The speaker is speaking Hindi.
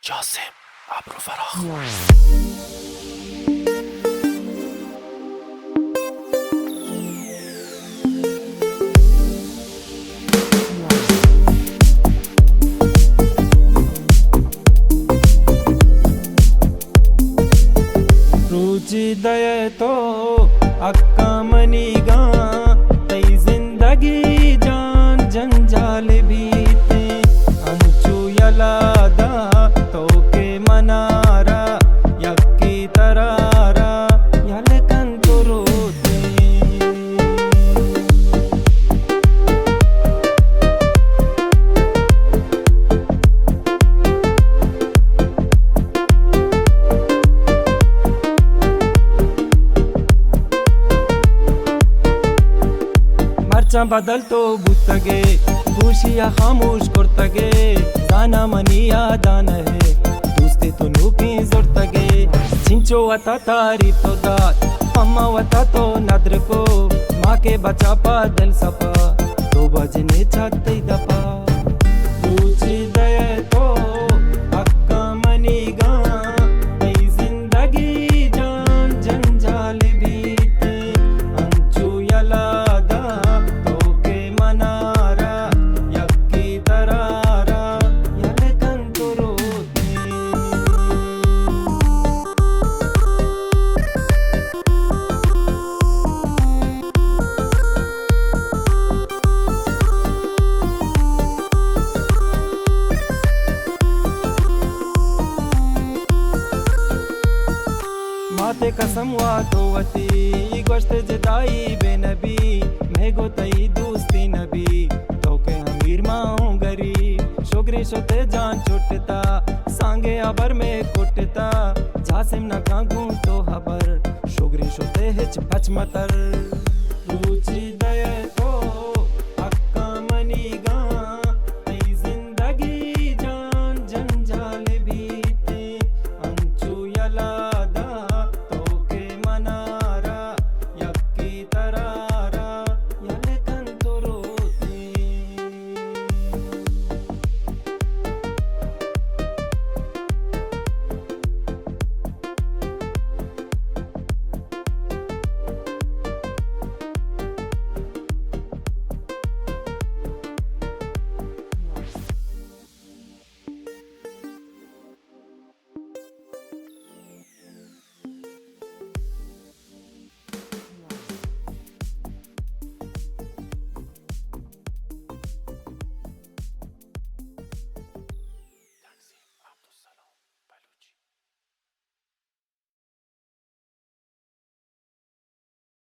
Joseph Abro Farah. रुचि दये तो अक्का मनीगा तई जिंदगी जान जंजाल बीते अंचु यलादा तो के मनारा यक्की तरारा यलकन तुरुते बदल तो बुतगे खुशिया खामोश करतगे दाना मनिया दान है दोस्ते तो नूकी जोरतगे चिंचो वता तारी तो दात अम्मा वता तो नद्र को माँ के बचा पा दिल सपा तो बजने छाते दपा रुचि दये तो अक्का मनीगा तई जिंदगी जान जंजाल बीते अंचु यलादा माते कसम वातोवती गोश्त जदाई बेनबी मैं गोतई दोस्ती नबी तो के अमीर माऊं गरी शोगरी शोते जान छुटता सांगे अबर में कुटता जासिम न कांगू तो हबर शोगरी शोते हिच पच मतर रुचि दये